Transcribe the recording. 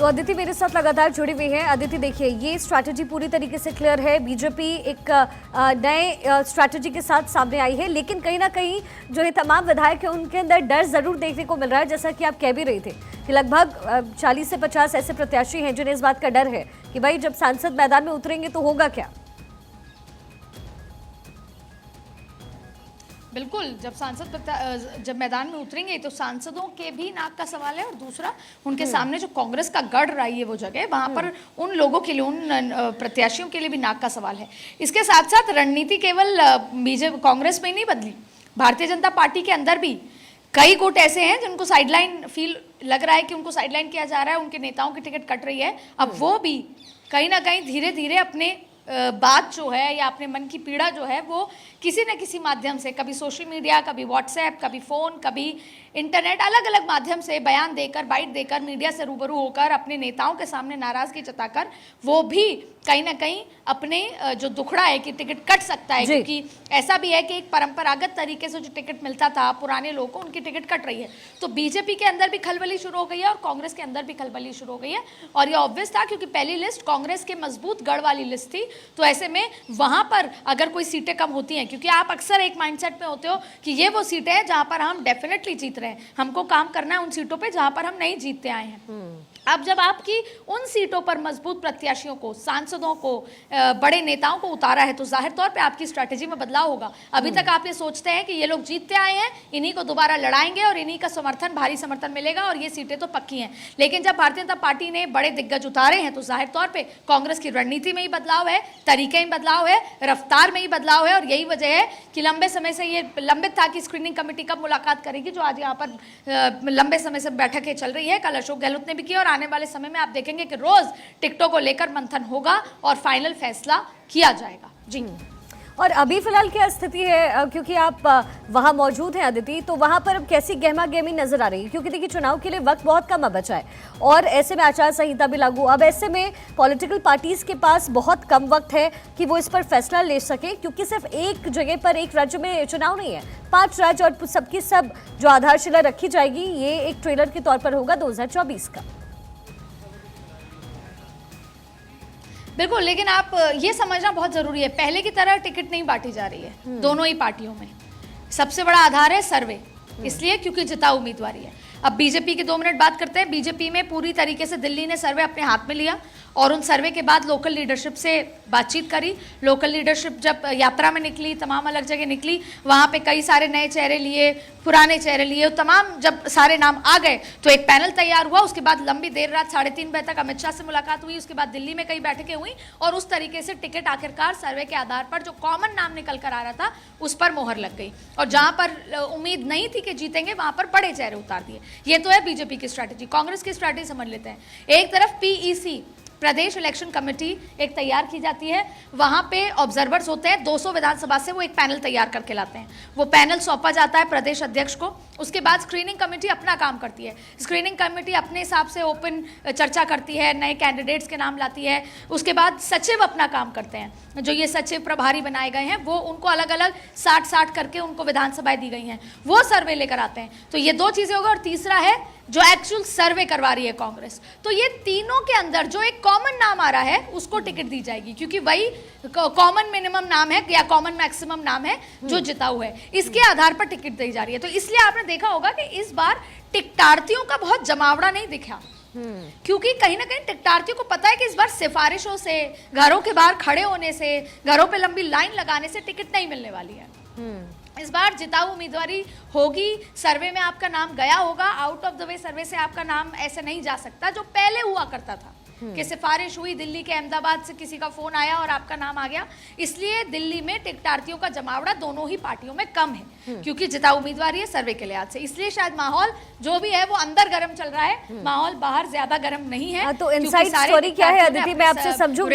तो अदिति मेरे साथ लगातार जुड़ी हुई है। अदिति देखिए, ये स्ट्रैटेजी पूरी तरीके से क्लियर है। बीजेपी एक नए स्ट्रैटेजी के साथ सामने आई है, लेकिन कहीं ना कहीं जो ये तमाम विधायक हैं उनके अंदर डर जरूर देखने को मिल रहा है, जैसा कि आप कह भी रही थे कि लगभग 40 से 50 ऐसे प्रत्याशी हैं जिन्हें इस बात का डर है कि भाई जब सांसद मैदान में उतरेंगे तो होगा क्या। बिल्कुल, जब मैदान में उतरेंगे तो सांसदों के भी नाक का सवाल है, और दूसरा उनके सामने जो कांग्रेस का गढ़ रही है वो जगह, वहां पर उन लोगों के लिए, उन प्रत्याशियों के लिए भी नाक का सवाल है। इसके साथ साथ रणनीति केवल बीजेपी कांग्रेस में ही नहीं बदली, भारतीय जनता पार्टी के अंदर भी कई गुट ऐसे हैं जिनको साइडलाइन फील लग रहा है कि उनको साइडलाइन किया जा रहा है, उनके नेताओं की टिकट कट रही है। अब वो भी कहीं ना कहीं धीरे धीरे अपने बात जो है या अपने मन की पीड़ा जो है वो किसी न किसी माध्यम से, कभी सोशल मीडिया, कभी व्हाट्सएप, कभी फ़ोन, कभी इंटरनेट, अलग अलग माध्यम से बयान देकर, बाइट देकर, मीडिया से रूबरू होकर, अपने नेताओं के सामने नाराज़गी जताकर वो भी कहीं ना कहीं अपने जो दुखड़ा है कि टिकट कट सकता है, क्योंकि ऐसा भी है कि एक परंपरागत तरीके से जो टिकट मिलता था पुराने लोगों को, उनकी टिकट कट रही है। तो बीजेपी के अंदर भी खलबली शुरू हो गई है और कांग्रेस के अंदर भी खलबली शुरू हो गई है, और ये ऑब्वियस था क्योंकि पहली लिस्ट कांग्रेस के मजबूत गढ़ वाली लिस्ट थी। तो ऐसे में वहां पर अगर कोई सीटें कम होती हैं, क्योंकि आप अक्सर एक माइंडसेट में होते हो कि ये वो सीटें हैं जहां पर हम डेफिनेटली जीत रहे हैं, हमको काम करना है उन सीटों पे जहां पर हम नहीं जीतते आए हैं। अब जब आपकी उन सीटों पर मजबूत प्रत्याशियों को, सांसदों को, बड़े नेताओं को उतारा है, तो जाहिर तौर पे आपकी स्ट्रैटेजी में बदलाव होगा। अभी तक आप ये सोचते हैं कि ये लोग जीतते आए हैं, इन्हीं को दोबारा लड़ाएंगे और इन्हीं का समर्थन, भारी समर्थन मिलेगा और ये सीटें तो पक्की हैं। लेकिन जब भारतीय जनता पार्टी ने बड़े दिग्गज उतारे हैं तो जाहिर तौर पर कांग्रेस की रणनीति में ही बदलाव है, तरीके में बदलाव है, रफ्तार में ही बदलाव है। और यही वजह है कि लंबे समय से ये लंबित था कि स्क्रीनिंग कमेटी कब मुलाकात करेगी, जो आज यहाँ पर लंबे समय से बैठकें चल रही है। कल अशोक गहलोत ने भी की और आने वाले समय में आप देखेंगे कि रोज टिकटों को लेकर मंथन होगा और फाइनल फैसला किया जाएगा। जी, और अभी फिलहाल क्या स्थिति है, क्योंकि आप वहां मौजूद हैं अदिति, तो वहां पर अब कैसी गहमा गहमी नजर आ रही है? क्योंकि देखिए चुनाव के लिए वक्त बहुत कम बचा है और ऐसे में आचार संहिता भी लागू। अब ऐसे में पॉलिटिकल पार्टीज के पास बहुत कम वक्त है कि वो इस पर फैसला ले सके, क्योंकि सिर्फ एक जगह पर, एक राज्य में चुनाव नहीं है, 5 राज्य और सबकी सब जो आधारशिला रखी जाएगी ये एक ट्रेलर के तौर पर होगा 2024 का। बिल्कुल, लेकिन आप ये समझना बहुत जरूरी है, पहले की तरह टिकट नहीं बांटी जा रही है दोनों ही पार्टियों में। सबसे बड़ा आधार है सर्वे, इसलिए क्योंकि जिताऊ उम्मीदवारी है। अब बीजेपी की 2 मिनट बात करते हैं। बीजेपी में पूरी तरीके से दिल्ली ने सर्वे अपने हाथ में लिया और उन सर्वे के बाद लोकल लीडरशिप से बातचीत करी। लोकल लीडरशिप जब यात्रा में निकली, तमाम अलग जगह निकली, वहाँ पे कई सारे नए चेहरे लिए, पुराने चेहरे लिए, तमाम जब सारे नाम आ गए तो एक पैनल तैयार हुआ। उसके बाद लंबी देर रात 3:30 बजे तक अमित शाह से मुलाकात हुई। उसके बाद दिल्ली में कई बैठकें हुई और उस तरीके से टिकट आखिरकार सर्वे के आधार पर जो कॉमन नाम निकल कर आ रहा था उस पर मोहर लग गई, और जहाँ पर उम्मीद नहीं थी कि जीतेंगे वहाँ पर बड़े चेहरे उतार दिए। ये तो है बीजेपी की स्ट्रैटेजी। कांग्रेस की स्ट्रैटेजी समझ लेते हैं। एक तरफ पीईसी, प्रदेश इलेक्शन कमेटी एक तैयार की जाती है, वहाँ पे ऑब्जर्वर्स होते हैं 200 विधानसभा से, वो एक पैनल तैयार करके लाते हैं। वो पैनल सौंपा जाता है प्रदेश अध्यक्ष को। उसके बाद स्क्रीनिंग कमेटी अपना काम करती है। स्क्रीनिंग कमेटी अपने हिसाब से ओपन चर्चा करती है, नए कैंडिडेट्स के नाम लाती है। उसके बाद सचिव अपना काम करते हैं, जो ये सचिव प्रभारी बनाए गए हैं वो, उनको अलग अलग 60-60 करके उनको विधानसभाएं दी गई हैं, वो सर्वे लेकर आते हैं। तो ये 2 चीज़ें होगा। और तीसरा है जो एक्चुअल सर्वे करवा रही है कांग्रेस। तो ये तीनों के अंदर जो एक कॉमन नाम आ रहा है उसको टिकट दी जाएगी, क्योंकि वही कॉमन मिनिमम नाम है या कॉमन मैक्सिमम नाम है जो जिताऊ है, इसके आधार पर टिकट दी जा रही है। तो इसलिए आपने देखा होगा कि इस बार टिकटार्थियों का बहुत जमावड़ा नहीं दिखा, क्योंकि कहीं ना कहीं टिकटार्थियों को पता है कि इस बार सिफारिशों से, घरों के बाहर खड़े होने से, घरों पे लंबी लाइन लगाने से टिकट नहीं मिलने वाली है। इस बार जिताऊ उम्मीदवारी होगी, सर्वे में आपका नाम गया होगा, आउट ऑफ द वे सर्वे से आपका नाम ऐसे नहीं जा सकता जो पहले हुआ करता था कि सिफारिश हुई, दिल्ली के अहमदाबाद से किसी का फोन आया और आपका नाम आ गया। इसलिए दिल्ली में टिकटार्थियों का जमावड़ा दोनों ही पार्टियों में कम है, क्योंकि जिताऊ उम्मीदवारी है सर्वे के लिहाज से। इसलिए शायद माहौल जो भी है वो अंदर गर्म चल रहा है, माहौल बाहर ज्यादा गर्म नहीं है। तो इनसाइड स्टोरी क्या है अदिति, मैं आपसे समझूंगी।